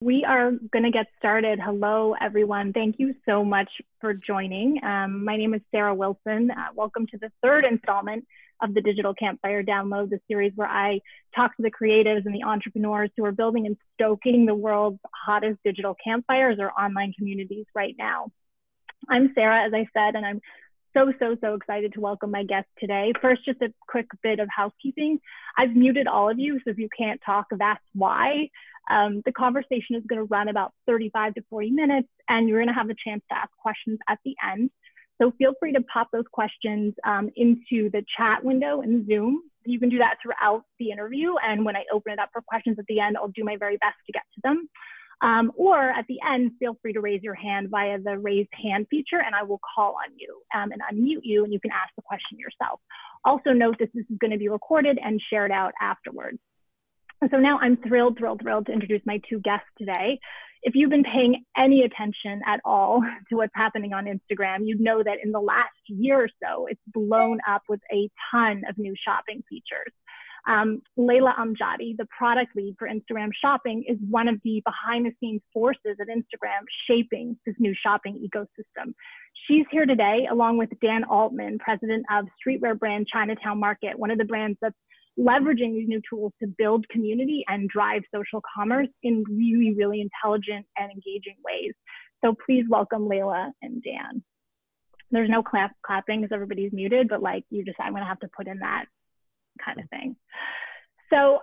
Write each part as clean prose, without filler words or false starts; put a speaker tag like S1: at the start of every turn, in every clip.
S1: We are going to get started. Hello, everyone. Thank you so much for joining. My name is Sarah Wilson. Welcome to the third installment of the Digital Campfire Download, the series where I talk to the creatives and the entrepreneurs who are building and stoking the world's hottest digital campfires or online communities right now. I'm Sarah, as I said, and I'm so excited to welcome my guest today. First, just a quick bit of housekeeping. I've muted all of you, so if you can't talk, that's why. The conversation is going to run about 35 to 40 minutes, and you're going to have a chance to ask questions at the end. So feel free to pop those questions into the chat window in Zoom. You can do that throughout the interview, and when I open it up for questions at the end, I'll do my very best to get to them. Or at the end, feel free to raise your hand via the raised hand feature, and I will call on you and unmute you, and you can ask the question yourself. Also note that this is going to be recorded and shared out afterwards. And so now I'm thrilled to introduce my two guests today. If you've been paying any attention at all to what's happening on Instagram, you'd know that in the last year or so, it's blown up with a ton of new shopping features. Layla Amjadi, the product lead for Instagram shopping, is one of the behind the scenes forces at Instagram shaping this new shopping ecosystem. She's here today along with Dan Altmann, president of streetwear brand Chinatown Market, one of the brands that's leveraging these new tools to build community and drive social commerce in really intelligent and engaging ways. So please welcome Layla and Dan. There's no clapping because everybody's muted, but like I'm gonna have to put in that kind of thing. So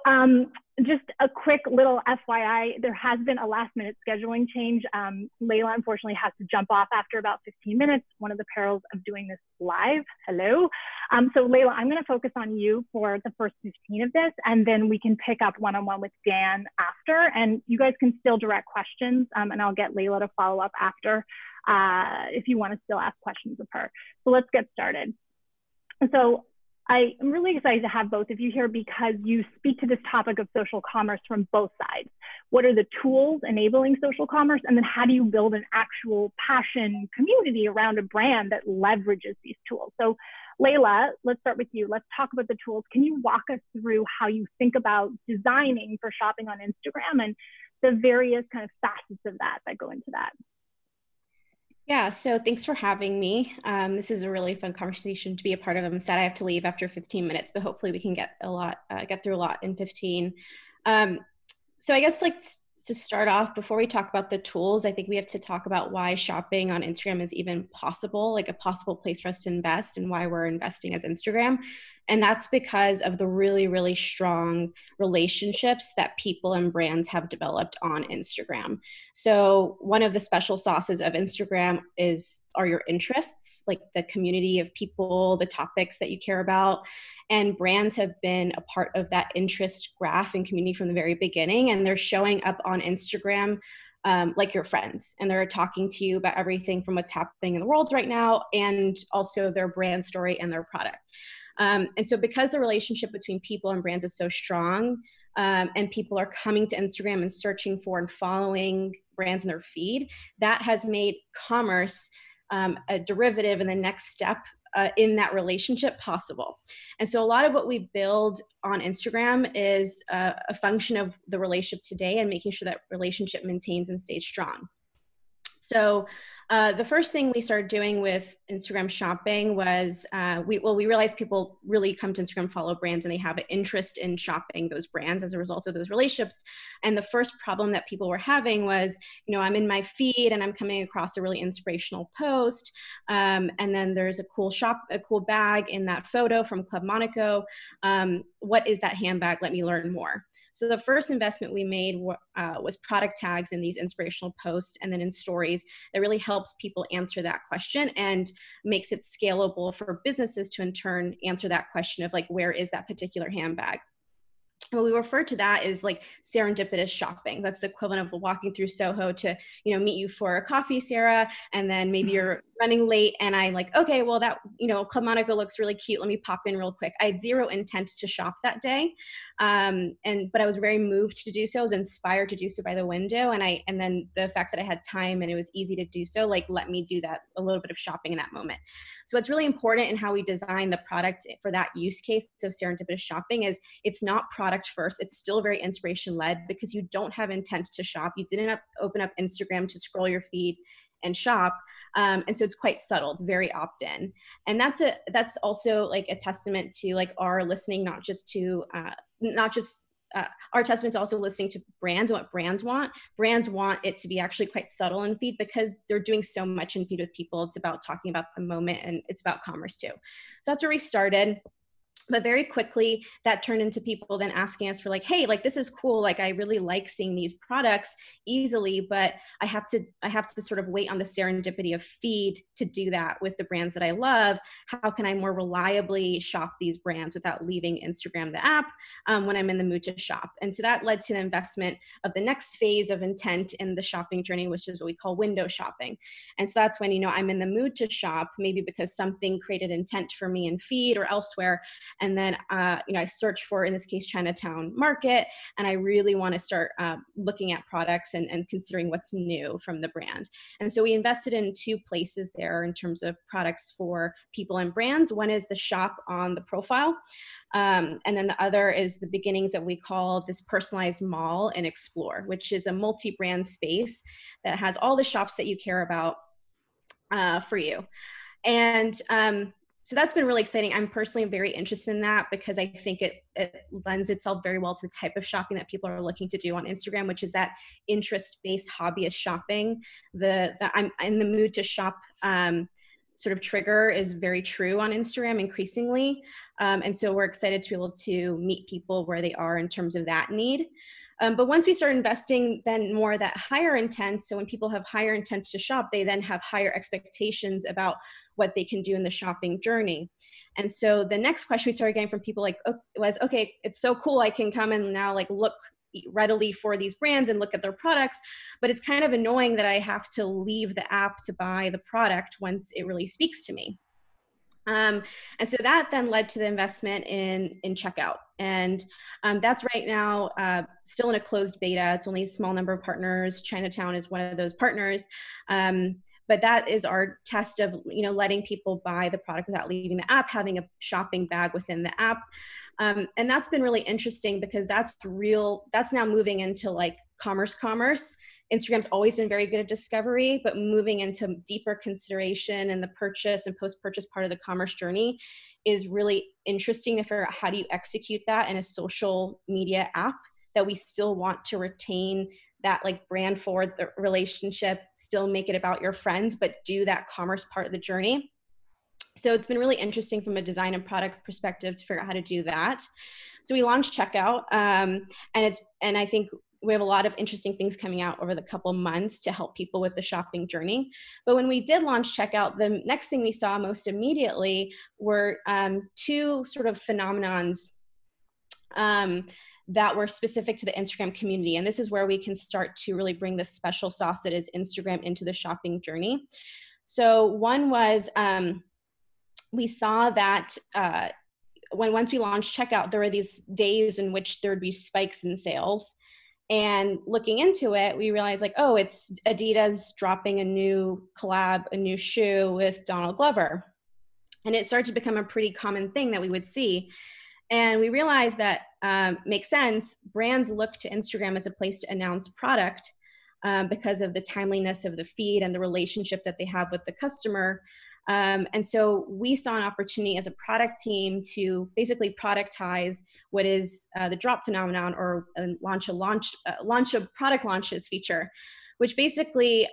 S1: just a quick little FYI, there has been a last minute scheduling change. Layla unfortunately has to jump off after about 15 minutes, one of the perils of doing this live. Hello. So Layla, I'm gonna focus on you for the first 15 of this, and then we can pick up one-on-one with Dan after, and you guys can still direct questions, and I'll get Layla to follow up after if you wanna still ask questions of her. So let's get started. So I am really excited to have both of you here because you speak to this topic of social commerce from both sides. What are the tools enabling social commerce? And then how do you build an actual passion community around a brand that leverages these tools? So Layla, let's start with you. Let's talk about the tools. Can you walk us through how you think about designing for shopping on Instagram and the various kind of facets of that go into that?
S2: Yeah, so thanks for having me. This is a really fun conversation to be a part of. I'm sad I have to leave after 15 minutes, but hopefully we can get through a lot in 15. So I guess to start off, before we talk about the tools, I think we have to talk about why shopping on Instagram is even possible, like a possible place for us to invest, and why we're investing as Instagram. And that's because of the really strong relationships that people and brands have developed on Instagram. So one of the special sauces of Instagram are your interests, like the community of people, the topics that you care about. And brands have been a part of that interest graph and community from the very beginning. And they're showing up on Instagram like your friends, and they're talking to you about everything from what's happening in the world right now, and also their brand story and their product. And so because the relationship between people and brands is so strong, and people are coming to Instagram and searching for and following brands in their feed, that has made commerce a derivative and the next step in that relationship possible. And so a lot of what we build on Instagram is a function of the relationship today and making sure that relationship maintains and stays strong. So the first thing we started doing with Instagram shopping was we realized people really come to Instagram, follow brands, and they have an interest in shopping those brands as a result of those relationships. And the first problem that people were having was, I'm in my feed and I'm coming across a really inspirational post, and then there's a cool bag in that photo from Club Monaco. What is that handbag? Let me learn more. So the first investment we made was product tags in these inspirational posts and then in stories that really helps people answer that question and makes it scalable for businesses to in turn answer that question of like, where is that particular handbag? What we refer to that is like serendipitous shopping. That's the equivalent of walking through Soho to, meet you for a coffee, Sarah, and then maybe you're running late and I'm like, okay, well that, Club Monaco looks really cute. Let me pop in real quick. I had zero intent to shop that day. But I was very moved to do so. I was inspired to do so by the window. And then the fact that I had time and it was easy to do so, like, let me do that, a little bit of shopping in that moment. So what's really important in how we design the product for that use case of serendipitous shopping is it's not product product first. It's still very inspiration led because you don't have intent to shop. You didn't open up Instagram to scroll your feed and shop. And so it's quite subtle. It's very opt-in. And that's also like a testament to like our listening, not just our testament to also listening to brands and what brands want. Brands want it to be actually quite subtle in feed because they're doing so much in feed with people. It's about talking about the moment, and it's about commerce too. So that's where we started. But very quickly that turned into people then asking us for like, hey, like this is cool. Like I really like seeing these products easily, but I have to sort of wait on the serendipity of feed to do that with the brands that I love. How can I more reliably shop these brands without leaving Instagram, the app, when I'm in the mood to shop? And so that led to the investment of the next phase of intent in the shopping journey, which is what we call window shopping. And so that's when, I'm in the mood to shop, maybe because something created intent for me in feed or elsewhere. And then, I search for, in this case, Chinatown Market, and I really want to start looking at products and considering what's new from the brand. And so we invested in two places there in terms of products for people and brands. One is the shop on the profile. And then the other is the beginnings that we call this personalized mall and explore, which is a multi-brand space that has all the shops that you care about for you. And so that's been really exciting. I'm personally very interested in that because I think it lends itself very well to the type of shopping that people are looking to do on Instagram, which is that interest-based hobbyist shopping. The I'm in the mood to shop sort of trigger is very true on Instagram increasingly. And so we're excited to be able to meet people where they are in terms of that need. But once we start investing then more that higher intent, so when people have higher intent to shop, they then have higher expectations about what they can do in the shopping journey. And so the next question we started getting from people was, okay, it's so cool. I can come and now like look readily for these brands and look at their products, but it's kind of annoying that I have to leave the app to buy the product once it really speaks to me. And so that then led to the investment in checkout. And that's right now still in a closed beta. It's only a small number of partners. Chinatown is one of those partners. But that is our test of, letting people buy the product without leaving the app, having a shopping bag within the app. And that's been really interesting because that's now moving into like commerce. Instagram's always been very good at discovery, but moving into deeper consideration and the purchase and post-purchase part of the commerce journey is really interesting to figure out how do you execute that in a social media app that we still want to retain that like brand forward relationship, still make it about your friends, but do that commerce part of the journey. So it's been really interesting from a design and product perspective to figure out how to do that. So we launched checkout, and I think we have a lot of interesting things coming out over the couple months to help people with the shopping journey. But when we did launch checkout, the next thing we saw most immediately were two sort of phenomenons that were specific to the Instagram community. And this is where we can start to really bring the special sauce that is Instagram into the shopping journey. So one was, we saw that once we launched checkout, there were these days in which there would be spikes in sales. And looking into it, we realized like, oh, it's Adidas dropping a new collab, a new shoe with Donald Glover. And it started to become a pretty common thing that we would see. And we realized that makes sense. Brands look to Instagram as a place to announce product because of the timeliness of the feed and the relationship that they have with the customer. And so we saw an opportunity as a product team to basically productize what is the drop phenomenon, or launch a product launches feature, which basically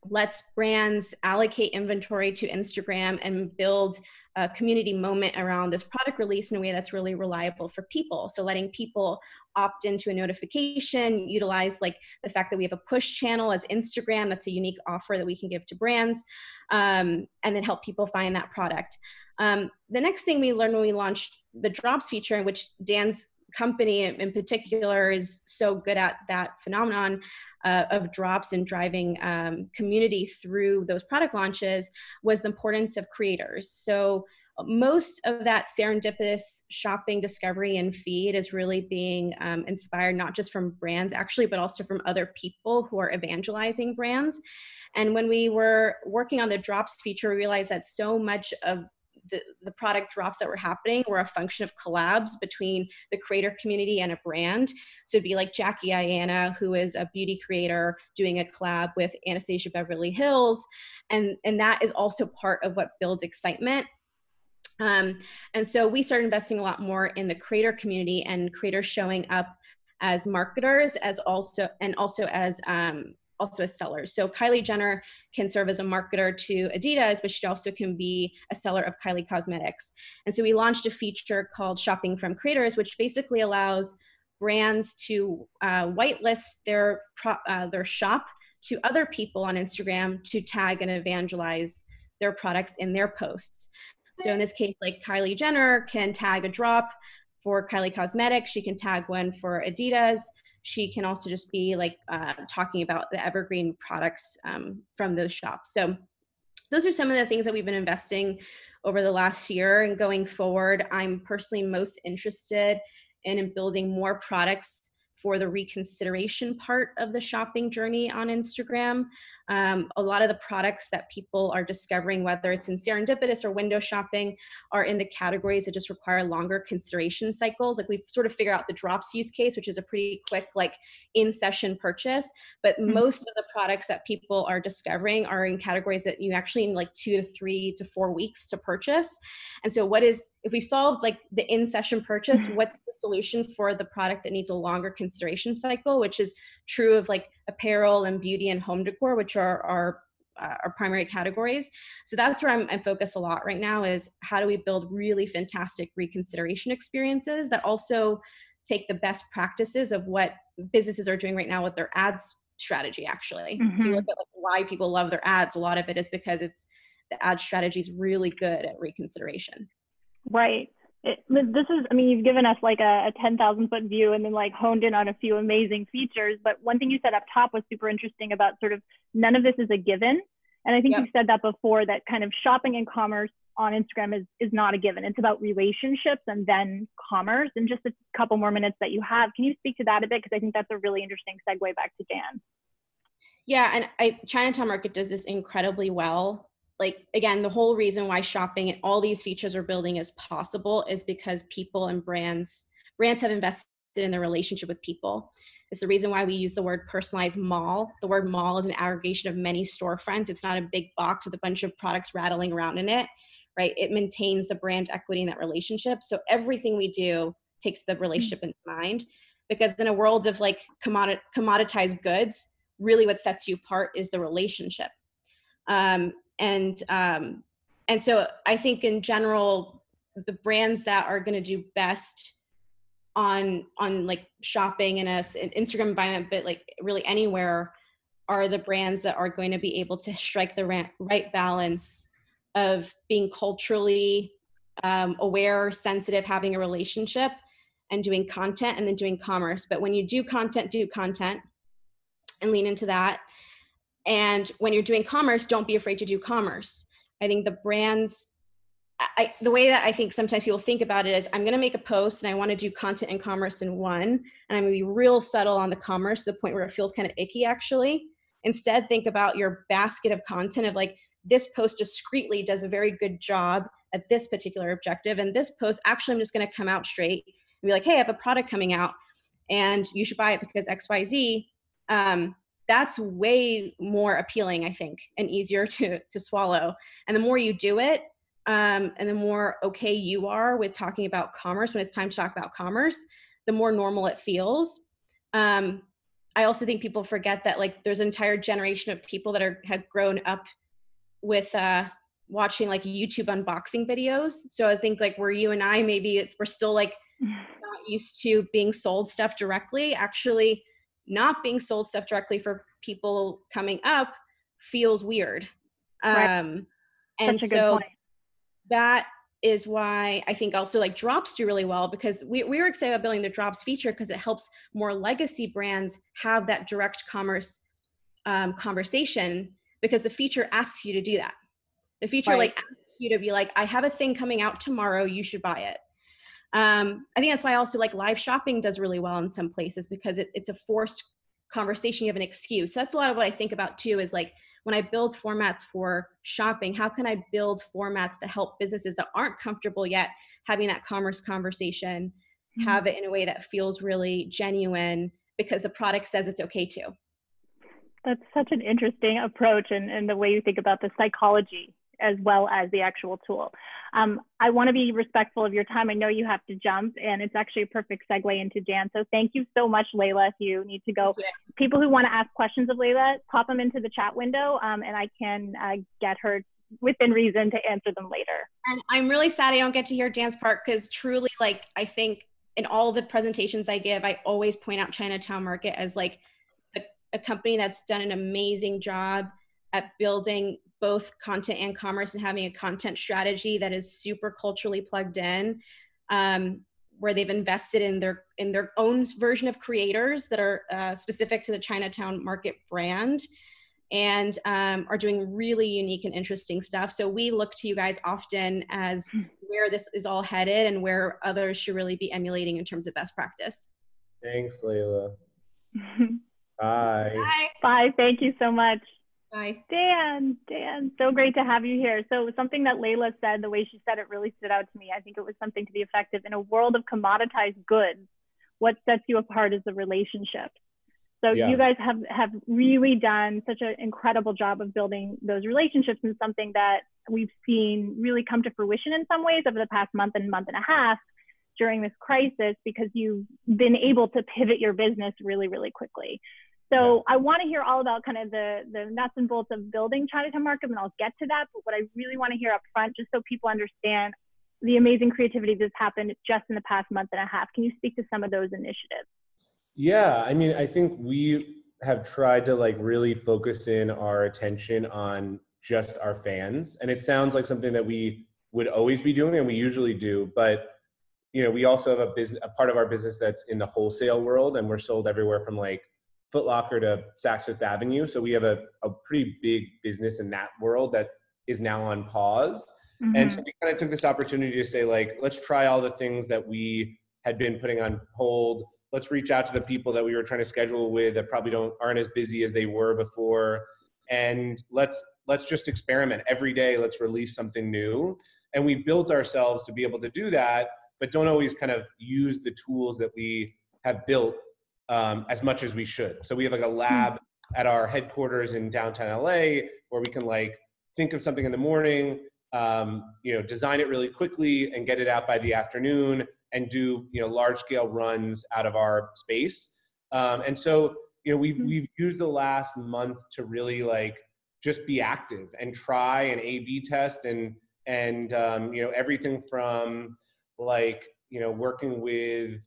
S2: lets brands allocate inventory to Instagram and build a community moment around this product release in a way that's really reliable for people. So letting people opt into a notification, utilize like the fact that we have a push channel as Instagram, that's a unique offer that we can give to brands, and then help people find that product. The next thing we learned when we launched the drops feature, in which Dan's company in particular is so good at that phenomenon of drops and driving community through those product launches, was the importance of creators. So most of that serendipitous shopping discovery and feed is really being inspired not just from brands actually, but also from other people who are evangelizing brands. And when we were working on the drops feature, we realized that so much of the product drops that were happening were a function of collabs between the creator community and a brand. So it'd be like Jackie Ayanna, who is a beauty creator, doing a collab with Anastasia Beverly Hills. And that is also part of what builds excitement. And so we started investing a lot more in the creator community and creators showing up as marketers, also as sellers. So Kylie Jenner can serve as a marketer to Adidas, but she also can be a seller of Kylie Cosmetics. And so we launched a feature called Shopping from Creators, which basically allows brands to whitelist their shop to other people on Instagram to tag and evangelize their products in their posts. So in this case, like Kylie Jenner can tag a drop for Kylie Cosmetics. She can tag one for Adidas. She can also just be like talking about the evergreen products from those shops. So those are some of the things that we've been investing over the last year. And going forward, I'm personally most interested in building more products for the reconsideration part of the shopping journey on Instagram. A lot of the products that people are discovering, whether it's in serendipitous or window shopping, are in the categories that just require longer consideration cycles. Like we've sort of figured out the drops use case, which is a pretty quick, like in-session purchase. But most of the products that people are discovering are in categories that you actually need like 2 to 3 to 4 weeks to purchase. And so if we solved like the in-session purchase, what's the solution for the product that needs a longer consideration cycle, which is true of like apparel and beauty and home decor, which are our primary categories. So that's where I'm focused a lot right now, is how do we build really fantastic reconsideration experiences that also take the best practices of what businesses are doing right now with their ads strategy. Actually, if you look at like why people love their ads, a lot of it is because the ad strategy is really good at reconsideration.
S1: Right. You've given us like a 10,000 foot view and then like honed in on a few amazing features. But one thing you said up top was super interesting about sort of none of this is a given. And I think you've said that before, that kind of shopping and commerce on Instagram is not a given. It's about relationships and then commerce. And just a couple more minutes that you have, can you speak to that a bit? Because I think that's a really interesting segue back to Dan.
S2: Yeah, and Chinatown Market does this incredibly well. Like, again, the whole reason why shopping and all these features are building is possible is because people and brands have invested in their relationship with people. It's the reason why we use the word personalized mall. The word mall is an aggregation of many storefronts. It's not a big box with a bunch of products rattling around in it, right? It maintains the brand equity in that relationship. So everything we do takes the relationship in mind, because in a world of like commoditized goods, really what sets you apart is the relationship. And so I think in general, the brands that are going to do best on like shopping in an Instagram environment, but like really anywhere, are the brands that are going to be able to strike the right balance of being culturally aware, sensitive, having a relationship, and doing content, and then doing commerce. But when you do content and lean into that. And when you're doing commerce, don't be afraid to do commerce. I think the brands, the way that I think sometimes people think about it is, I'm going to make a post and I want to do content and commerce in one, and I'm going to be real subtle on the commerce to the point where it feels kind of icky actually. Instead, think about your basket of content of like, this post discreetly does a very good job at this particular objective. And this post, actually, I'm just going to come out straight and be like, hey, I have a product coming out and you should buy it because XYZ. That's way more appealing, I think, and easier to swallow. And the more you do it, and the more okay you are with talking about commerce when it's time to talk about commerce, the more normal it feels. I also think people forget that like there's an entire generation of people that have grown up with watching like YouTube unboxing videos. So I think like where you and I, maybe we're still like not used to being sold stuff directly. Actually, not being sold stuff directly for people coming up feels weird.
S1: Right.
S2: And
S1: Such a
S2: so
S1: good point.
S2: that is why I think also like drops do really well, because we were excited about building the drops feature because it helps more legacy brands have that direct commerce conversation, because the feature asks you to do that. The feature like asks you to be like, I have a thing coming out tomorrow, you should buy it. I think that's why also like live shopping does really well in some places, because it's a forced conversation, you have an excuse. So that's a lot of what I think about too, is like when I build formats for shopping, how can I build formats to help businesses that aren't comfortable yet having that commerce conversation, have it in a way that feels really genuine because the product says it's okay to.
S1: That's such an interesting approach, and the way you think about the psychology as well as the actual tool. I want to be respectful of your time. I know you have to jump, and it's actually a perfect segue into Jan. So thank you so much, Layla. If you need to go, people who want to ask questions of Layla, pop them into the chat window, and I can get her within reason to answer them later.
S2: And I'm really sad I don't get to hear Jan's part, because truly, like, I think in all the presentations I give, I always point out Chinatown Market as like a company that's done an amazing job at building both content and commerce and having a content strategy that is super culturally plugged in, where they've invested in their own version of creators that are specific to the Chinatown Market brand, and are doing really unique and interesting stuff. So we look to you guys often as where this is all headed and where others should really be emulating in terms of best practice.
S3: Thanks, Layla. Bye.
S2: Bye.
S1: Bye. Thank you so much.
S2: Bye.
S1: Dan, so great to have you here. So something that Layla said, the way she said it really stood out to me. I think it was something to be effective. In a world of commoditized goods, what sets you apart is the relationship. So you guys have really done such an incredible job of building those relationships, and something that we've seen really come to fruition in some ways over the past month and a half during this crisis, because you've been able to pivot your business really, really quickly. So I want to hear all about kind of the nuts and bolts of building Chinatown Market, and I'll get to that. But what I really want to hear up front, just so people understand the amazing creativity that's happened just in the past month and a half, can you speak to some of those initiatives?
S3: Yeah, I mean, I think we have tried to like really focus in our attention on just our fans. And it sounds like something that we would always be doing, and we usually do, but you know, we also have a part of our business that's in the wholesale world, and we're sold everywhere from like Foot Locker to Saks Fifth Avenue. So we have a pretty big business in that world that is now on pause. Mm-hmm. And so we kind of took this opportunity to say, like, let's try all the things that we had been putting on hold. Let's reach out to the people that we were trying to schedule with that probably aren't as busy as they were before. And let's just experiment every day. Let's release something new. And we built ourselves to be able to do that, but don't always kind of use the tools that we have built as much as we should. So we have like a lab at our headquarters in downtown LA where we can like think of something in the morning, design it really quickly and get it out by the afternoon, and do, large scale runs out of our space. And so, we've used the last month to really like just be active and try and A/B test and everything from like, working with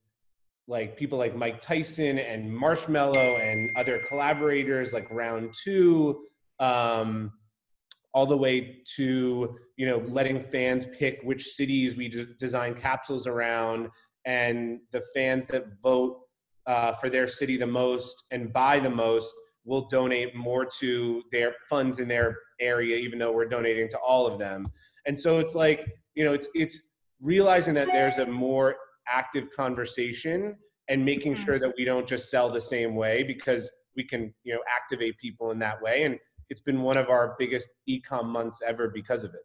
S3: like people like Mike Tyson and Marshmello and other collaborators like Round 2, all the way to, letting fans pick which cities we design capsules around, and the fans that vote for their city the most and buy the most will donate more to their funds in their area, even though we're donating to all of them. And so it's like, it's realizing that there's a more active conversation and making sure that we don't just sell the same way, because we can, activate people in that way. And it's been one of our biggest e-com months ever because of it.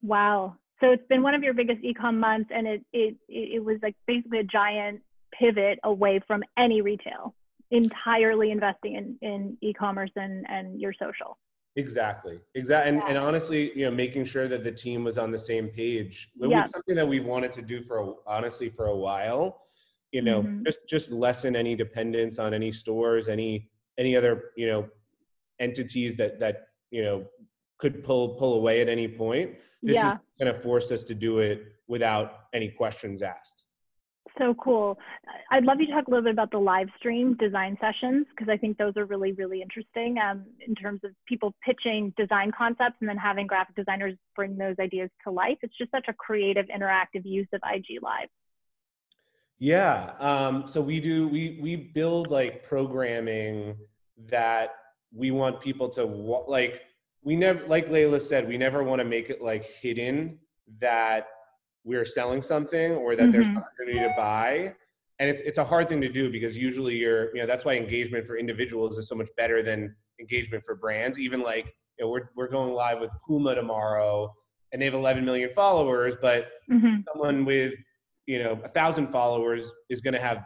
S1: Wow. So it's been one of your biggest e-com months, and it was like basically a giant pivot away from any retail, entirely investing in e-commerce and your social.
S3: Exactly. And honestly, making sure that the team was on the same page. It's something that we've wanted to do for a while, just lessen any dependence on any stores, any other, entities that could pull away at any point. This is kind of forced us to do it without any questions asked.
S1: So cool. I'd love you to talk a little bit about the live stream design sessions, because I think those are really, really interesting in terms of people pitching design concepts and then having graphic designers bring those ideas to life. It's just such a creative, interactive use of IG Live.
S3: Yeah. So we build like programming that we want people to like. We never, like Layla said, we never want to make it like hidden that we're selling something or that there's an opportunity to buy. And it's a hard thing to do because usually that's why engagement for individuals is so much better than engagement for brands. Even like, we're going live with Puma tomorrow and they have 11 million followers, but someone with, 1,000 followers is going to have,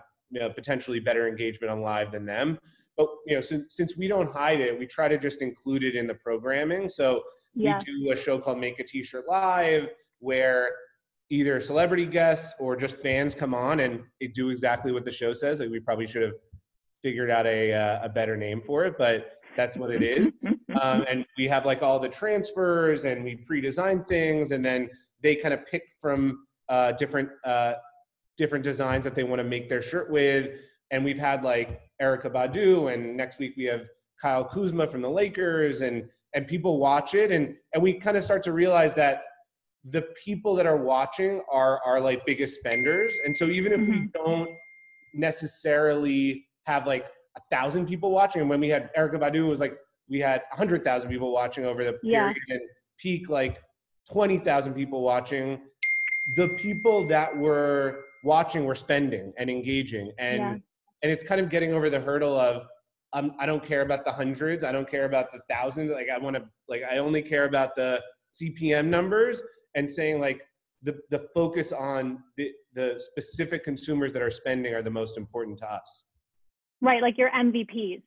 S3: potentially better engagement on live than them. But, since we don't hide it, we try to just include it in the programming. So we do a show called Make a T-Shirt Live where either celebrity guests or just fans come on and do exactly what the show says. Like, we probably should have figured out a better name for it, but that's what it is. And we have like all the transfers and we pre-design things, and then they kind of pick from different designs that they want to make their shirt with. And we've had like Erykah Badu, and next week we have Kyle Kuzma from the Lakers, and people watch it, and we kind of start to realize that the people that are watching are our like biggest spenders. And so even if we don't necessarily have like 1,000 people watching, and when we had Erykah Badu, it was like we had 100,000 people watching over the period, and peak like 20,000 people watching. The people that were watching were spending and engaging, and it's kind of getting over the hurdle of I don't care about the hundreds, I don't care about the thousands. Like I only care about the CPM numbers, and saying like the focus on the specific consumers that are spending are the most important to us. Right,
S1: like your MVPs.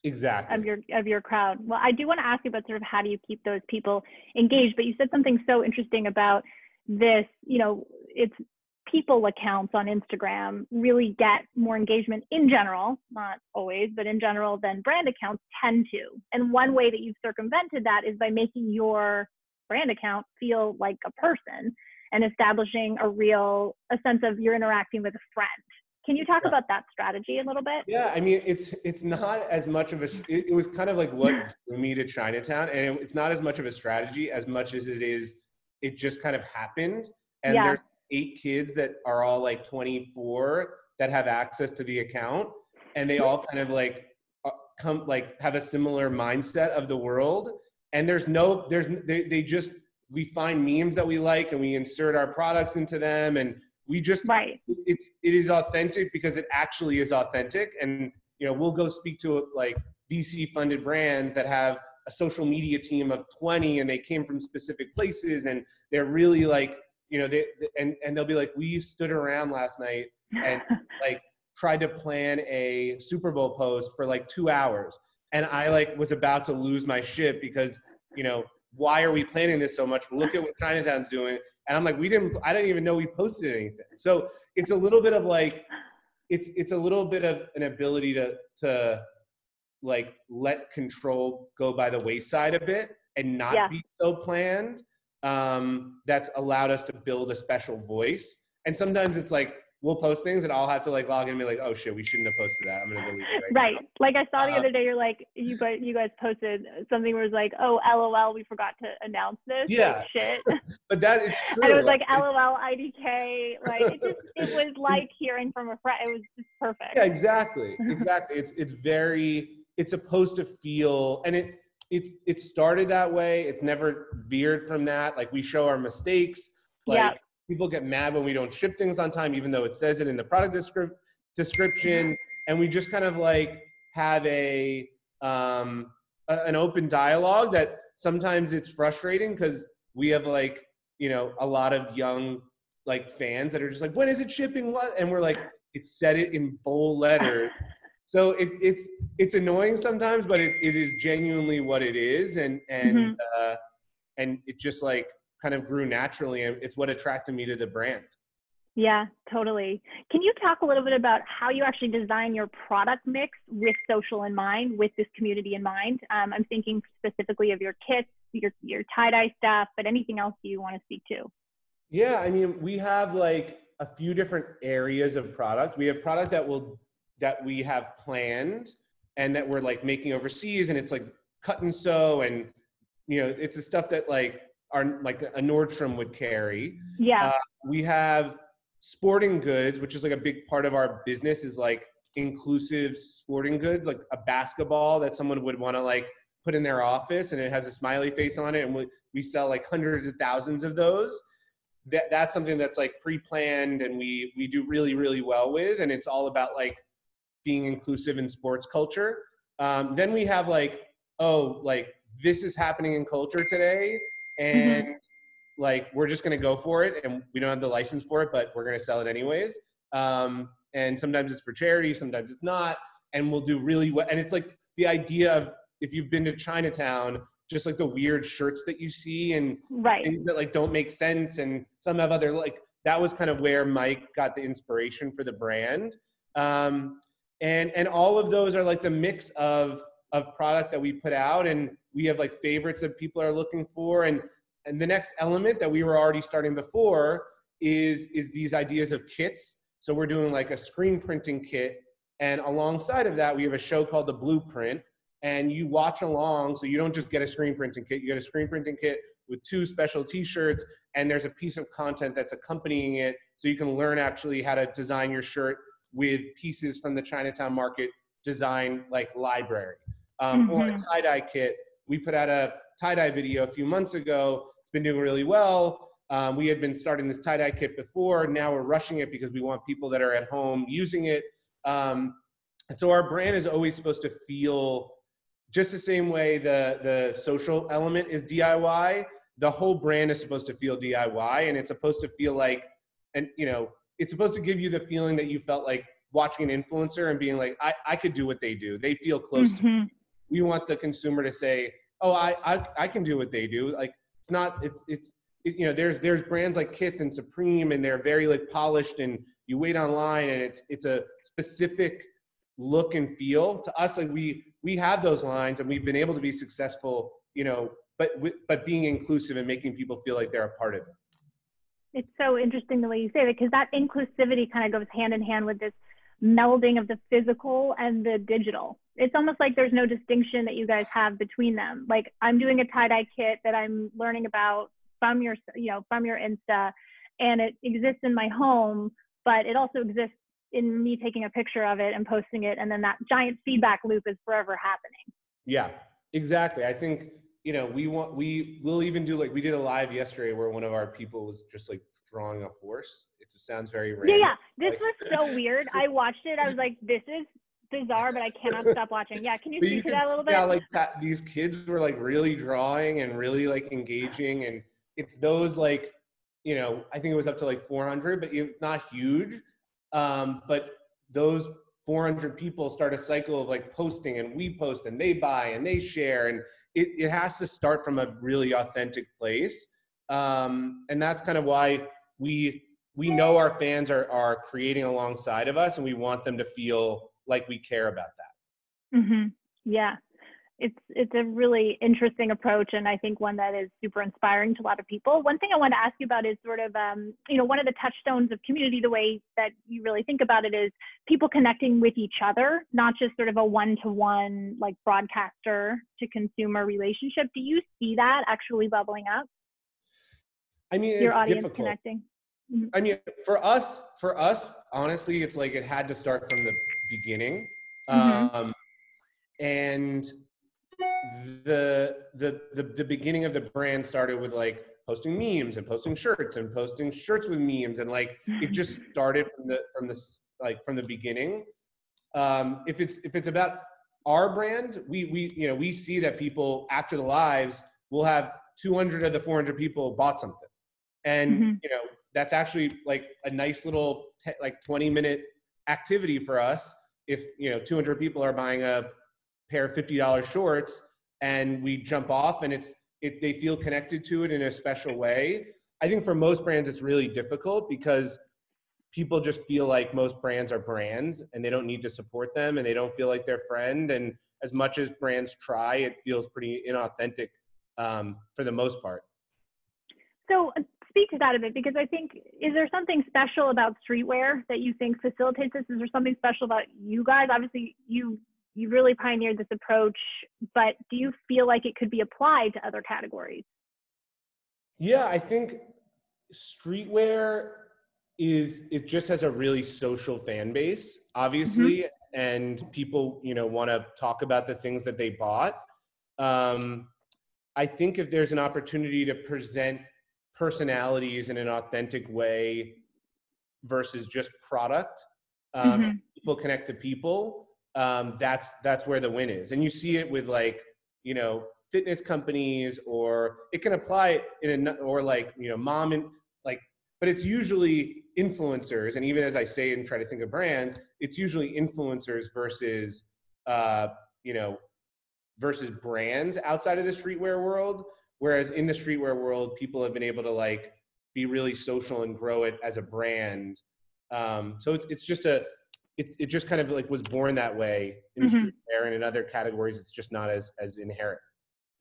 S3: Exactly.
S1: Of your crowd. Well, I do want to ask you about sort of how do you keep those people engaged, but you said something so interesting about this, it's people accounts on Instagram really get more engagement in general, not always, but in general than brand accounts tend to. And one way that you've circumvented that is by making your brand account feel like a person and establishing a sense of you're interacting with a friend. Can you talk about that strategy a little bit?
S3: Yeah, I mean, it's not as much of it was kind of like what drew me to Chinatown, and it's not as much of a strategy as much as it just kind of happened. And there's 8 kids that are all like 24 that have access to the account, and they all kind of like have a similar mindset of the world. And we find memes that we like and we insert our products into them, and we just, it is authentic because it actually is authentic. And, we'll go speak to like VC funded brands that have a social media team of 20 and they came from specific places, and they're really like, and they'll be like, we stood around last night and like tried to plan a Super Bowl post for like 2 hours. And I like was about to lose my shit because, why are we planning this so much? Look at what Chinatown's doing. And I'm like, I didn't even know we posted anything. So it's a little bit of like, it's a little bit of an ability to like let control go by the wayside a bit and not be so planned. That's allowed us to build a special voice. And sometimes it's like, we'll post things and I'll have to like log in and be like, oh shit, we shouldn't have posted that. I'm going to delete it right now.
S1: Like I saw the other day, you're like, you guys posted something where it was like, oh, LOL, we forgot to announce this.
S3: Yeah.
S1: Like, shit.
S3: But that is true.
S1: And it was like LOL, IDK. Like it was like hearing from a friend. It was just perfect.
S3: Yeah, exactly. Exactly. It's supposed to feel, and it started that way. It's never veered from that. Like we show our mistakes. Like people get mad when we don't ship things on time, even though it says it in the product description. And we just kind of like have an open dialogue that sometimes it's frustrating because we have like, a lot of young like fans that are just like, when is it shipping? What? And we're like, it said it in bold letters. So it's annoying sometimes, but it is genuinely what it is. And it just like kind of grew naturally, and it's what attracted me to the brand.
S1: Yeah, totally. Can you talk a little bit about how you actually design your product mix with social in mind, with this community in mind? I'm thinking specifically of your kits, your tie-dye stuff, but anything else you want to speak to?
S3: Yeah, I mean, we have like a few different areas of product. We have product that we have planned and that we're like making overseas, and it's like cut and sew, and it's the stuff that like a Nordstrom would carry.
S1: Yeah.
S3: We have sporting goods, which is like a big part of our business, is like inclusive sporting goods, like a basketball that someone would want to like put in their office and it has a smiley face on it, and we sell like hundreds of thousands of those. that's something that's like pre-planned and we do really, really well with. And it's all about like being inclusive in sports culture. Then we have like, oh, like this is happening in culture today. And like, we're just going to go for it. And we don't have the license for it, but we're going to sell it anyways. And sometimes it's for charity, sometimes it's not. And we'll do really well. And it's like the idea of, if you've been to Chinatown, just like the weird shirts that you see and things that like don't make sense. And some have other, like, that was kind of where Mike got the inspiration for the brand. And all of those are like the mix of product that we put out, and we have like favorites that people are looking for. And the next element that we were already starting before is these ideas of kits. So we're doing like a screen printing kit. And alongside of that, we have a show called The Blueprint, and you watch along. So you don't just get a screen printing kit, you get a screen printing kit with 2 special t-shirts, and there's a piece of content that's accompanying it. So you can learn actually how to design your shirt with pieces from the Chinatown market design like library. Or a tie-dye kit. We put out a tie-dye video a few months ago. It's been doing really well. We had been starting this tie-dye kit before. Now we're rushing it because we want people that are at home using it. And so our brand is always supposed to feel just the same way the social element is DIY. The whole brand is supposed to feel DIY, and it's supposed to feel like, and you know, it's supposed to give you the feeling that you felt like watching an influencer and being like, I could do what they do. They feel close to me. We want the consumer to say, oh, I can do what they do. Like, it's not, you know, there's brands like Kith and Supreme, and they're very like polished, and you wait online and it's a specific look and feel. To us, like we have those lines, and we've been able to be successful, you know, but being inclusive and making people feel like they're a part of it.
S1: It's so interesting the way you say that, because that inclusivity kind of goes hand in hand with this melding of the physical and the digital. It's almost like there's no distinction that you guys have between them. Like, I'm doing a tie-dye kit that I'm learning about from your, you know, from your Insta, and it exists in my home, but it also exists in me taking a picture of it and posting it, and then that giant feedback loop is forever happening. Yeah,
S3: exactly. I think, you know, we'll even do, like, we did a live yesterday where one of our people was just like drawing a horse. It sounds very random.
S1: Yeah, this was so weird. I watched it. I was like, this is bizarre, but I cannot stop watching. Yeah, can you speak to that a little bit?
S3: Yeah, like these kids were like really drawing and really like engaging, and it's those, like, you know, I think it was up to like 400, but not huge. But those 400 people start a cycle of like posting, and we post and they buy and they share, and it has to start from a really authentic place. And that's kind of why we know our fans are creating alongside of us, and we want them to feel like we care about that.
S1: Yeah, it's a really interesting approach, and I think one that is super inspiring to a lot of people. One thing I wanted to ask you about is sort of, you know, one of the touchstones of community, the way that you really think about it, is people connecting with each other, not just sort of a one-to-one, like, broadcaster to consumer relationship. Do you see that actually bubbling up?
S3: I mean,
S1: your
S3: it's
S1: audience
S3: difficult.
S1: Connecting.
S3: I mean, for us, honestly, it's like it had to start from the beginning. And the beginning of the brand started with like posting memes and posting shirts with memes, and like it just started from the beginning. If it's about our brand, we see that people after the lives will have 200 of the 400 people bought something, and you know, that's actually like a nice little like 20-minute activity for us. If, you know, 200 people are buying a pair of $50 shorts, and we jump off, and they feel connected to it in a special way. I think for most brands, it's really difficult because people just feel like most brands are brands, and they don't need to support them, and they don't feel like their friend. And as much as brands try, it feels pretty inauthentic for the most part. So
S1: speak to that a bit, because I think, is there something special about streetwear that you think facilitates this? Is there something special about you guys? Obviously, you really pioneered this approach, but do you feel like it could be applied to other categories?
S3: Yeah, I think streetwear it just has a really social fan base, obviously, and people, you know, want to talk about the things that they bought. I think if there's an opportunity to present personalities in an authentic way versus just product, and people connect to people, that's where the win is. And you see it with like, you know, fitness companies, or it can apply in or like, you know, mom and like, but it's usually influencers. And even as I say and try to think of brands, it's usually influencers versus, you know, versus brands outside of the streetwear world. Whereas in the streetwear world, people have been able to like be really social and grow it as a brand. So it's just it just kind of like was born that way in streetwear, and in other categories, it's just not as inherent.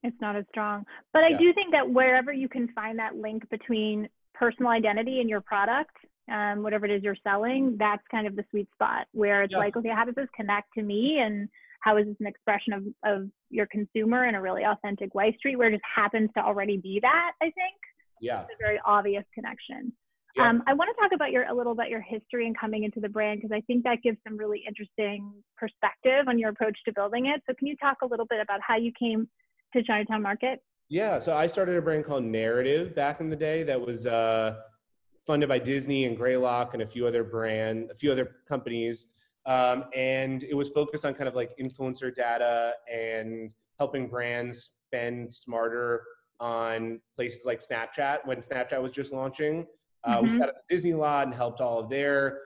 S1: It's not as strong. But I do think that wherever you can find that link between personal identity and your product, whatever it is you're selling, that's kind of the sweet spot where it's like, okay, how does this connect to me? And how is this an expression of your consumer in a really authentic way? Streetwear just happens to already be that, I think.
S3: Yeah.
S1: It's a very obvious connection.
S3: Yeah.
S1: I want to talk about a little about your history and coming into the brand, because I think that gives some really interesting perspective on your approach to building it. So can you talk a little bit about how you came to Chinatown Market?
S3: Yeah, so I started a brand called Narrative back in the day that was funded by Disney and Greylock and a few other companies. And it was focused on kind of like influencer data and helping brands spend smarter on places like Snapchat when Snapchat was just launching. We sat at the Disney lot and helped all of their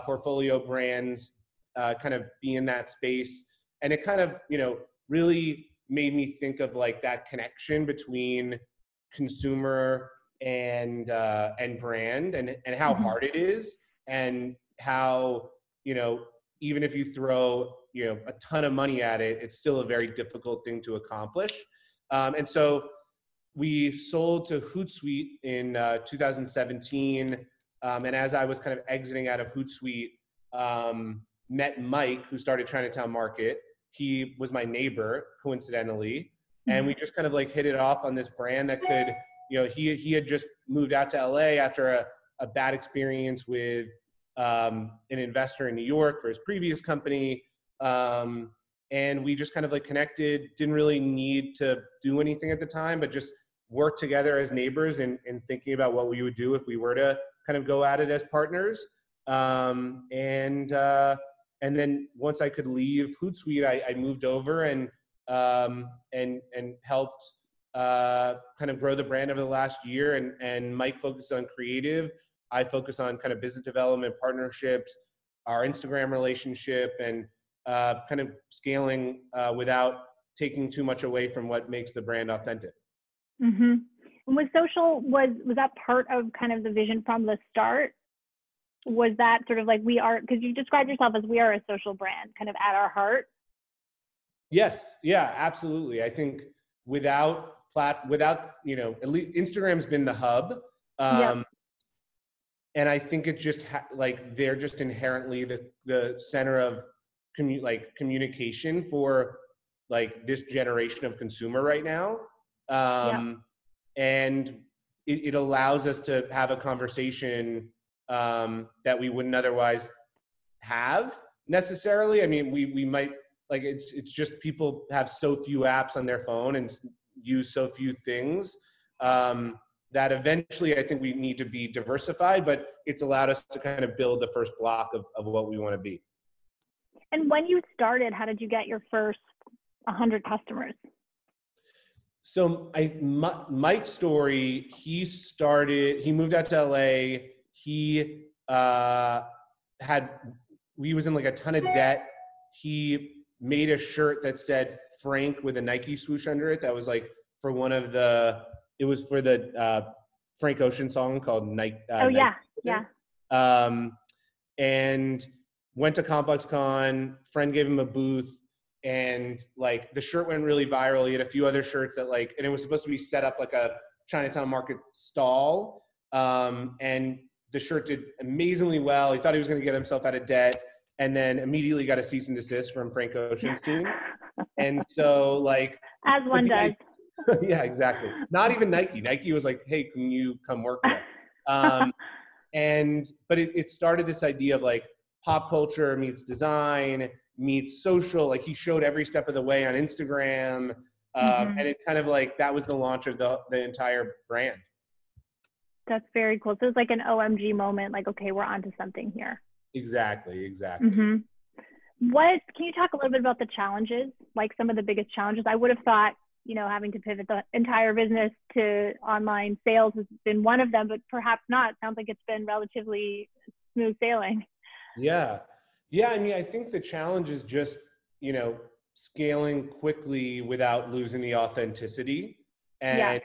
S3: portfolio brands kind of be in that space. And it kind of, you know, really made me think of like that connection between consumer and brand, and how hard it is, and how, you know, even if you throw, you know, a ton of money at it, it's still a very difficult thing to accomplish. And so we sold to Hootsuite in 2017. And as I was kind of exiting out of Hootsuite, met Mike, who started Chinatown Market. He was my neighbor, coincidentally. And we just kind of like hit it off on this brand that could, you know, he had just moved out to LA after a bad experience with an investor in New York for his previous company. And we just kind of like connected, didn't really need to do anything at the time, but just work together as neighbors and thinking about what we would do if we were to kind of go at it as partners. And then once I could leave Hootsuite, I moved over and helped kind of grow the brand over the last year. And Mike focused on creative. I focus on kind of business development, partnerships, our Instagram relationship, and kind of scaling without taking too much away from what makes the brand authentic.
S1: And with social, was that part of kind of the vision from the start? Was that sort of like, we are, because you described yourself as we are a social brand, kind of at our heart?
S3: Yes, yeah, absolutely. I think without, you know, at least Instagram's been the hub. And I think it just like they're just inherently the center of communication for like this generation of consumer right now. And it allows us to have a conversation that we wouldn't otherwise have necessarily. I mean, we might, like, it's just people have so few apps on their phone and use so few things that eventually I think we need to be diversified, but it's allowed us to kind of build the first block of what we want to be.
S1: And when you started, how did you get your first 100 customers?
S3: So Mike's story, he moved out to LA. He was in like a ton of debt. He made a shirt that said Frank with a Nike swoosh under it. That was like for it was for the Frank Ocean song called Nike. And went to ComplexCon, friend gave him a booth, and like the shirt went really viral. He had a few other shirts that and it was supposed to be set up like a Chinatown Market stall. And the shirt did amazingly well. He thought he was going to get himself out of debt, and then immediately got a cease and desist from Frank Ocean's team. And so like,
S1: as one does.
S3: Yeah, exactly. Not even Nike. Nike was like, hey, can you come work with us? But it started this idea of like pop culture meets design meets social. Like he showed every step of the way on Instagram. And it kind of like, that was the launch of the entire brand.
S1: That's very cool. So it's like an OMG moment, like, okay, we're onto something here.
S3: Exactly.
S1: Mm-hmm. Can you talk a little bit about the challenges, like some of the biggest challenges? I would have thought, having to pivot the entire business to online sales has been one of them, but perhaps not. It sounds like it's been relatively smooth sailing.
S3: Yeah. I mean, I think the challenge is just, scaling quickly without losing the authenticity. And,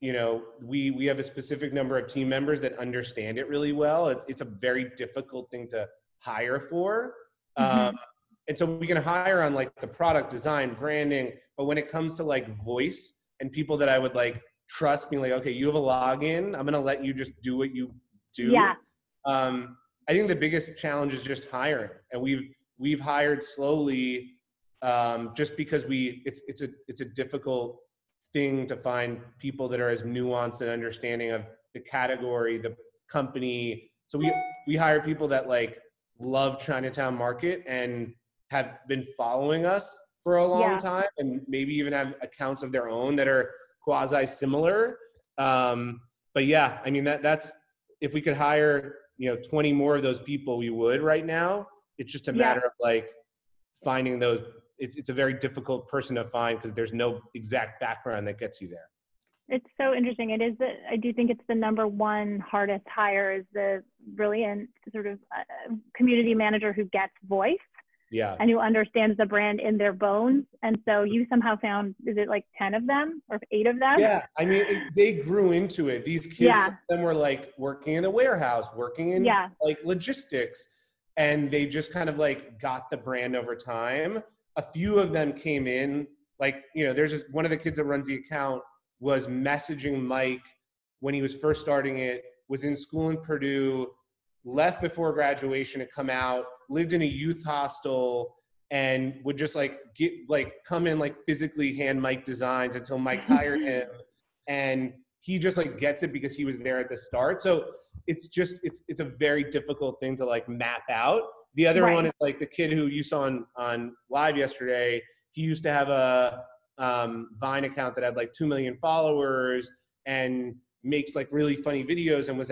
S3: we have a specific number of team members that understand it really well. It's a very difficult thing to hire for.
S1: Mm-hmm.
S3: And so we can hire on like the product design, branding, but when it comes to like voice and people that I would like trust being like, okay, you have a login, I'm going to let you just do what you do.
S1: Yeah.
S3: I think the biggest challenge is just hiring, and we've hired slowly, just because it's a difficult thing to find people that are as nuanced and understanding of the category, the company. So we hire people that like love Chinatown market and have been following us for a long time, and maybe even have accounts of their own that are quasi similar. But yeah, I mean, that's, if we could hire, 20 more of those people, we would right now. It's just a matter of like finding those. It's a very difficult person to find because there's no exact background that gets you there.
S1: It's so interesting. It is I do think it's the number one hardest hire is the brilliant sort of community manager who gets voice.
S3: Yeah.
S1: And who understands the brand in their bones. And so you somehow found, is it like 10 of them or 8 of them?
S3: Yeah. I mean, they grew into it. These kids, some of them were like working in the warehouse, working in like logistics, and they just kind of like got the brand over time. A few of them came in, like, there's just one of the kids that runs the account was messaging Mike when he was first starting it, was in school in Purdue, left before graduation to come out, lived in a youth hostel, and would just like come in, like physically hand Mike designs until Mike hired him. And he just like gets it because he was there at the start. So it's a very difficult thing to like map out. The other one is like the kid who you saw on live yesterday. He used to have a Vine account that had like 2 million followers and makes like really funny videos, and was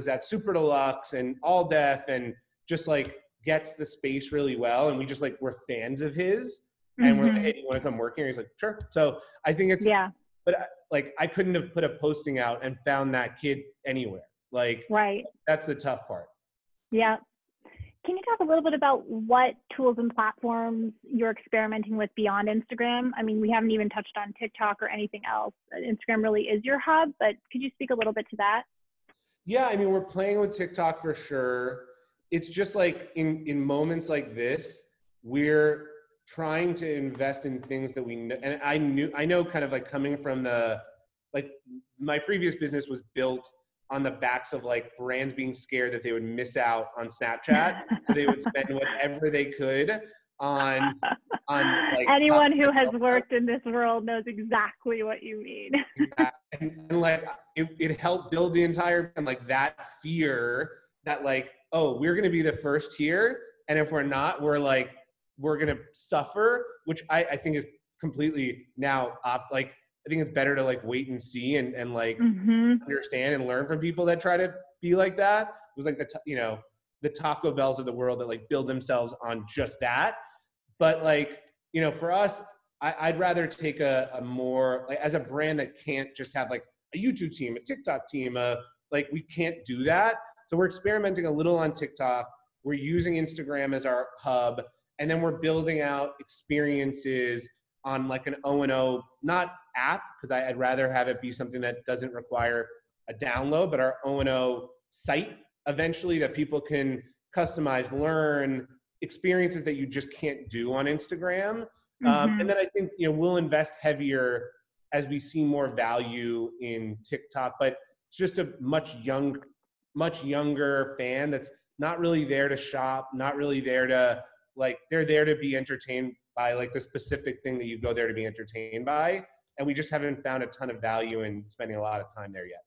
S3: at Super Deluxe and All Deaf, and just like gets the space really well. And we just like, we're fans of his, and we're like, hey, you want to come work here? He's like, sure. So I think it's, but like, I couldn't have put a posting out and found that kid anywhere. Like, that's the tough part.
S1: Yeah. Can you talk a little bit about what tools and platforms you're experimenting with beyond Instagram? I mean, we haven't even touched on TikTok or anything else. Instagram really is your hub, but could you speak a little bit to that?
S3: Yeah, I mean, we're playing with TikTok for sure. It's just like in moments like this, we're trying to invest in things that we know. And I know kind of like coming from my previous business was built on the backs of like brands being scared that they would miss out on Snapchat. So they would spend whatever they could on like,
S1: anyone who has worked in this world knows exactly what you mean.
S3: and like it helped build the entire, and like that fear that like, oh, we're going to be the first here, and if we're not, we're going to suffer, which I think is completely now like, I think it's better to like wait and see and like understand and learn from people that try to be like that. It was like the Taco Bells of the world that like build themselves on just that. But like, for us, I'd rather take a more, like, as a brand that can't just have like a YouTube team, a TikTok team, like we can't do that. So we're experimenting a little on TikTok. We're using Instagram as our hub, and then we're building out experiences on like an O&O, not app, because I'd rather have it be something that doesn't require a download, but our O&O site eventually that people can customize, learn experiences that you just can't do on Instagram. And then I think, we'll invest heavier as we see more value in TikTok, but it's just a much younger fan that's not really there to shop, not really there to like, they're there to be entertained by like the specific thing that you go there to be entertained by. And we just haven't found a ton of value in spending a lot of time there yet.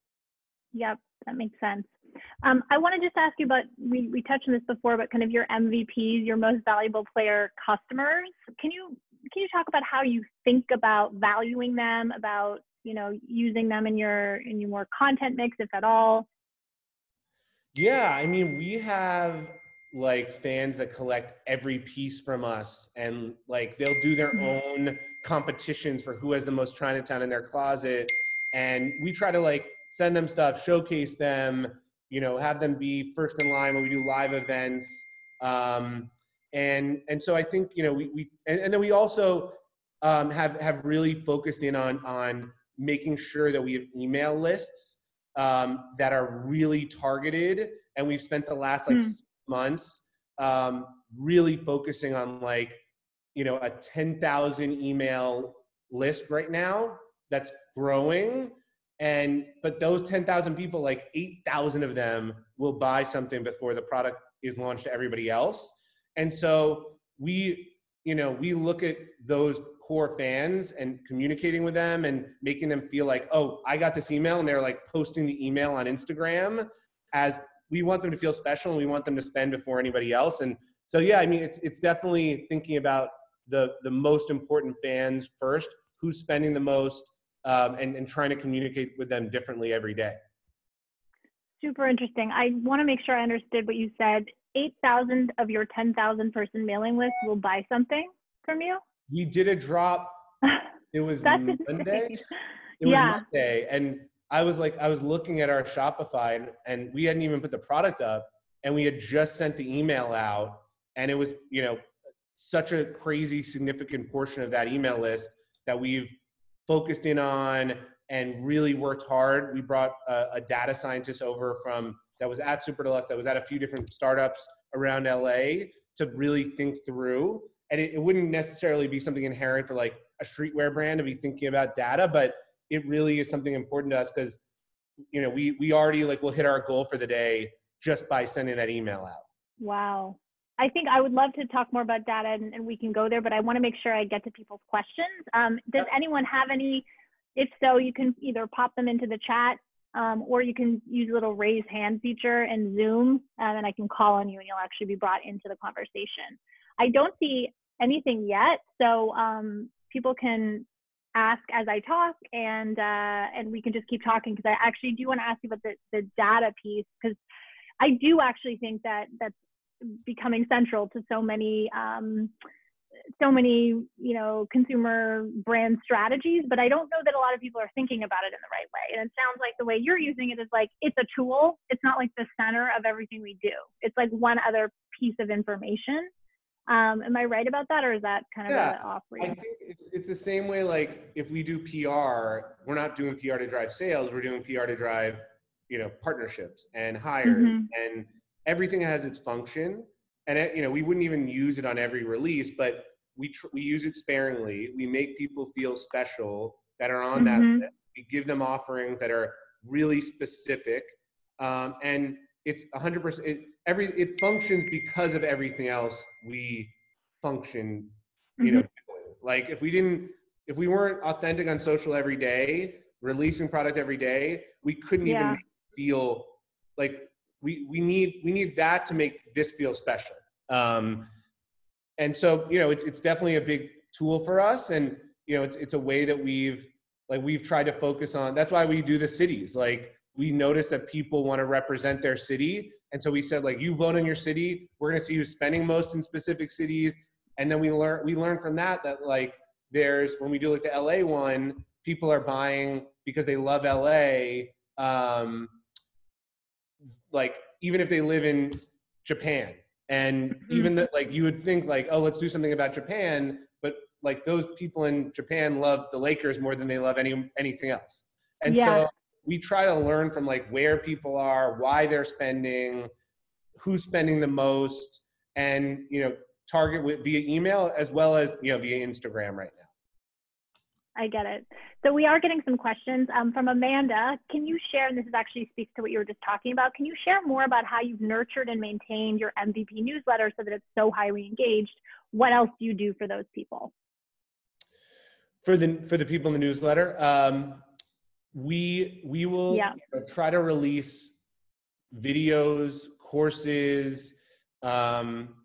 S3: Yep,
S1: that makes sense. I want to just ask you about, we touched on this before, but kind of your MVPs, your most valuable player customers. Can you talk about how you think about valuing them, about, using them in your more content mix, if at all?
S3: Yeah, I mean, we have like fans that collect every piece from us, and like they'll do their own competitions for who has the most Chinatown in their closet. And we try to like send them stuff, showcase them, have them be first in line when we do live events. And so I think, and then we also have really focused in on making sure that we have email lists that are really targeted. And we've spent the last like 6 months really focusing on like, a 10,000 email list right now that's growing. But those 10,000 people, like 8,000 of them will buy something before the product is launched to everybody else. And so we look at those core fans and communicating with them and making them feel like, oh, I got this email, and they're like posting the email on Instagram, as we want them to feel special and we want them to spend before anybody else. And so, yeah, I mean, it's definitely thinking about the most important fans first, who's spending the most, and trying to communicate with them differently every day.
S1: Super interesting. I want to make sure I understood what you said. 8,000 of your 10,000 person mailing list will buy something from you?
S3: We did a drop. It was Monday.
S1: Insane.
S3: It was Monday. And I was looking at our Shopify, and we hadn't even put the product up, and we had just sent the email out. And it was, such a crazy significant portion of that email list that we've focused in on and really worked hard. We brought a data scientist over that was at Super Deluxe, that was at a few different startups around LA, to really think through. And it wouldn't necessarily be something inherent for like a streetwear brand to be thinking about data, but it really is something important to us because, we already will hit our goal for the day just by sending that email out.
S1: Wow. I think I would love to talk more about data, and we can go there, but I want to make sure I get to people's questions. Does anyone have any? If so, you can either pop them into the chat, or you can use a little raise hand feature in Zoom, and I can call on you and you'll actually be brought into the conversation. I don't see anything yet, so people can ask as I talk, and we can just keep talking, because I actually do want to ask you about the data piece, because I do actually think that's becoming central to so many consumer brand strategies, but I don't know that a lot of people are thinking about it in the right way. And it sounds like the way you're using it is like it's a tool. It's not like the center of everything we do. It's like one other piece of information. Am I right about that, or is that kind of an off read?
S3: I think it's the same way. Like if we do PR, we're not doing PR to drive sales. We're doing PR to drive, partnerships and hires, and everything has its function. And we wouldn't even use it on every release, but we use it sparingly. We make people feel special that are on that list. We give them offerings that are really specific, and it's 100%. It functions because of everything else we function. Like if we weren't authentic on social every day, releasing product every day, we couldn't even make it feel like we need that to make this feel special. And so, it's definitely a big tool for us. And, it's a way that we've tried to focus on. That's why we do the cities. Like we notice that people want to represent their city. And so we said, like, you vote in your city, we're going to see who's spending most in specific cities. And then we learn from that like when we do like the LA one, people are buying because they love LA. Like even if they live in Japan, and even that, like you would think like, oh, let's do something about Japan, but like those people in Japan love the Lakers more than they love anything else. And so we try to learn from like where people are, why they're spending, who's spending the most, and target via email as well as via Instagram right now.
S1: I get it. So we are getting some questions from Amanda. Can you share, and this is actually speaks to what you were just talking about, can you share more about how you've nurtured and maintained your MVP newsletter so that it's so highly engaged? What else do you do for those people?
S3: For the people in the newsletter, we will try to release videos, courses. We'll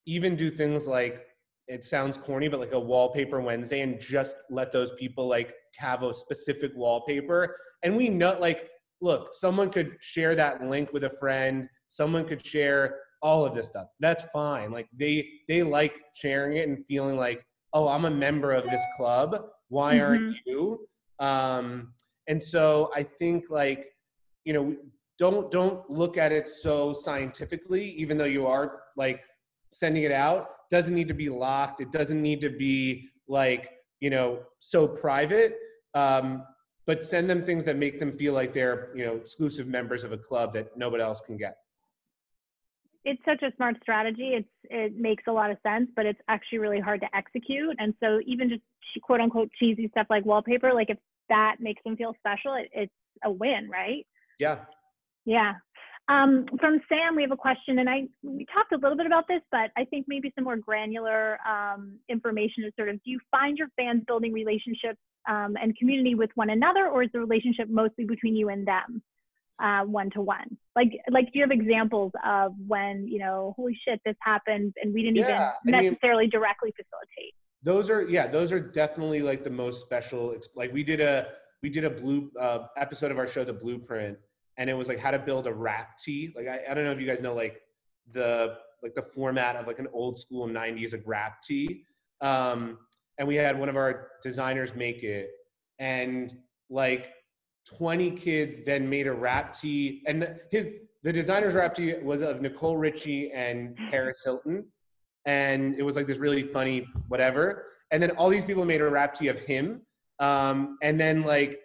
S3: even do things like it sounds corny, but like a wallpaper Wednesday, and just let those people like have a specific wallpaper. And we know, like, look, someone could share that link with a friend. Someone could share all of this stuff. That's fine. Like they like sharing it and feeling like, oh, I'm a member of this club. Why aren't you? And so I think, like, you know, don't look at it so scientifically, even though you are like sending it out. Doesn't need to be locked. It doesn't need to be like, you know, so private. But send them things that make them feel like they're, you know, exclusive members of a club that nobody else can get.
S1: It's such a smart strategy. It makes a lot of sense, but it's actually really hard to execute. And so even just quote unquote cheesy stuff like wallpaper, like if that makes them feel special, it's a win, right?
S3: Yeah.
S1: Yeah. From Sam, we have a question, and we talked a little bit about this, but I think maybe some more granular information is sort of, do you find your fans building relationships and community with one another, or is the relationship mostly between you and them, one-to-one? Like, do you have examples of when, you know, holy shit, this happened and we didn't even necessarily directly facilitate?
S3: Those are definitely like the most special. Like we did a blue episode of our show, The Blueprint, and it was like how to build a wrap tee. Like I don't know if you guys know like the format of like an old school 90s like wrap tee. And we had one of our designers make it, and like 20 kids then made a wrap tee, and the designer's wrap tee was of Nicole Richie and Paris Hilton, and it was like this really funny whatever. And then all these people made a wrap tee of him, and then like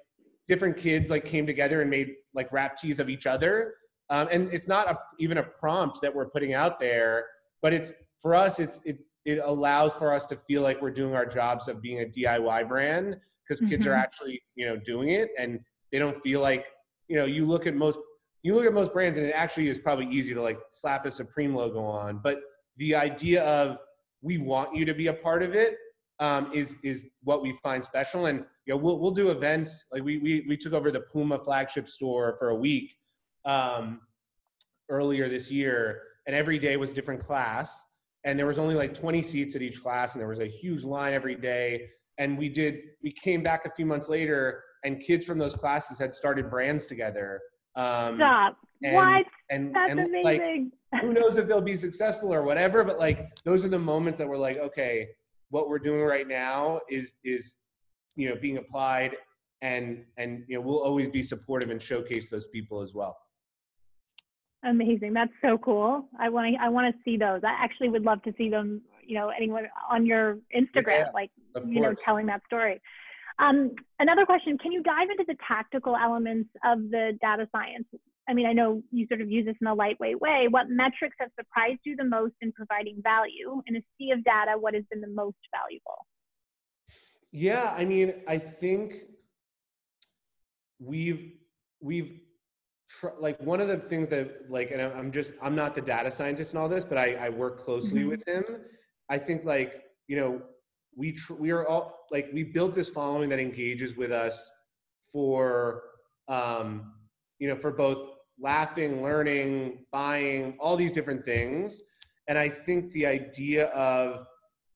S3: different kids like came together and made like wrap tees of each other. And it's not even a prompt that we're putting out there, but it's for us, it allows for us to feel like we're doing our jobs of being a DIY brand, because kids are actually, you know, doing it, and they don't feel like, you know, you look at most brands and it actually is probably easy to like slap a Supreme logo on, but the idea of we want you to be a part of it is what we find special. And you know, we'll do events. Like we took over the Puma flagship store for a week earlier this year, and every day was a different class, and there was only like 20 seats at each class, and there was a huge line every day. And we came back a few months later, and kids from those classes had started brands together.
S1: Stop. What? That's amazing.
S3: Like, who knows if they'll be successful or whatever, but like those are the moments that we're like, okay, what we're doing right now is you know, being applied, and you know, we'll always be supportive and showcase those people as well.
S1: Amazing. That's so cool. I want to see those. I actually would love to see them, you know, anyone on your Instagram, like, you know, telling that story. Another question, can you dive into the tactical elements of the data science? I mean, I know you sort of use this in a lightweight way. What metrics have surprised you the most in providing value? In a sea of data, what has been the most valuable?
S3: Yeah, I mean, I think we've like one of the things that like, and I'm not the data scientist and all this, but I work closely with him. I think like, you know, we are all like, we built this following that engages with us for, you know, for both laughing, learning, buying, all these different things. And I think the idea of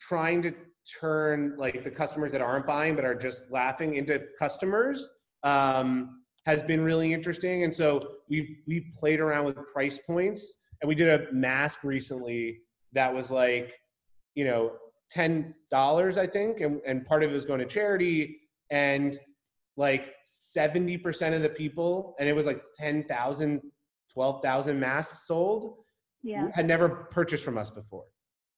S3: trying to turn like the customers that aren't buying but are just laughing into customers has been really interesting. And so we've played around with price points, and we did a mask recently that was like, you know, $10, I think, and part of it was going to charity, and like 70% of the people, and it was like 10,000, 12,000 masks sold, had never purchased from us before.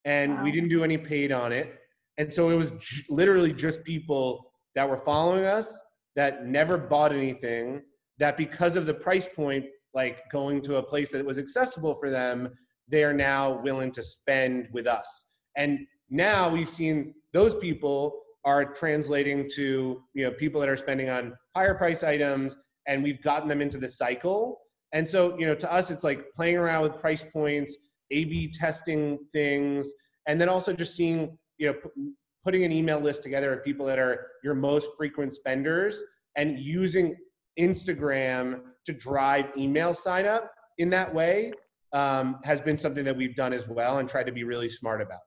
S3: And we didn't do any paid on it. And so it was literally just people that were following us that never bought anything, that because of the price point, like going to a place that was accessible for them, they are now willing to spend with us. And now we've seen those people are translating to, you know, people that are spending on higher price items, and we've gotten them into the cycle. And so, you know, to us, it's like playing around with price points, A/B testing things, and then also just seeing, you know, putting an email list together of people that are your most frequent spenders, and using Instagram to drive email sign up in that way has been something that we've done as well and tried to be really smart about.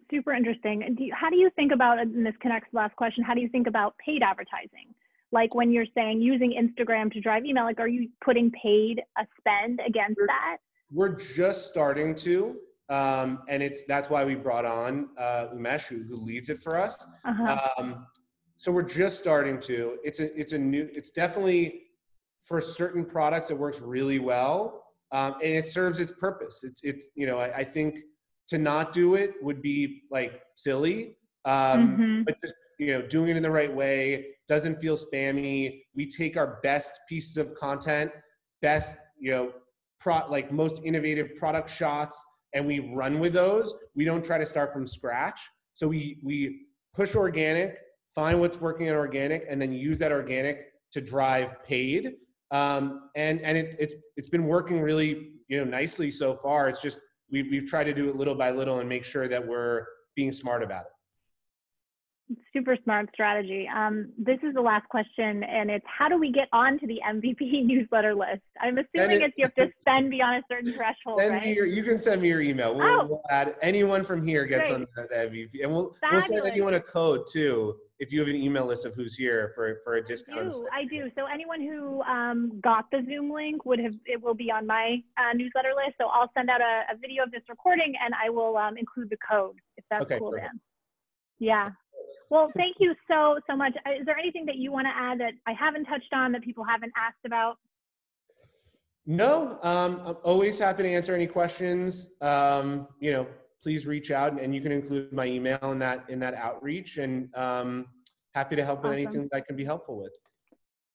S1: Super interesting. And how do you think about, and this connects to the last question, how do you think about paid advertising? Like when you're saying using Instagram to drive email, like are you putting paid a spend against that?
S3: We're just starting to, and that's why we brought on Umesh, who leads it for us. So we're just starting to. It's definitely for certain products it works really well, and it serves its purpose. It's I think to not do it would be like silly, but just doing it in the right way, doesn't feel spammy. We take our best pieces of content, best like most innovative product shots, and we run with those. We don't try to start from scratch. So we push organic, find what's working in organic, and then use that organic to drive paid. And it's been working really nicely so far. It's just we've tried to do it little by little and make sure that we're being smart about it.
S1: Super smart strategy. This is the last question, and it's how do we get onto the MVP newsletter list? I'm assuming you have to spend beyond a certain threshold, right?
S3: You can send me your email. We'll add anyone from here gets on the MVP, and we'll send anyone a code too if you have an email list of who's here for a discount.
S1: I do. So anyone who got the Zoom link it will be on my newsletter list. So I'll send out a video of this recording, and I will include the code if that's cool,
S3: perfect.
S1: Dan. Yeah. Well, thank you so much. Is there anything that you want to add that I haven't touched on that people haven't asked about?
S3: No, I'm always happy to answer any questions. Please reach out, and you can include my email in that outreach, and happy to help with anything that I can be helpful with.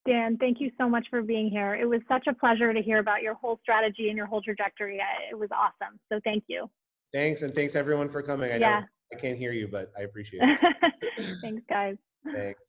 S1: Dan, thank you so much for being here. It was such a pleasure to hear about your whole strategy and your whole trajectory. It was awesome. So thank you.
S3: Thanks, and thanks everyone for coming. I know I can't hear you, but I appreciate it.
S1: Thanks, guys.
S3: Thanks.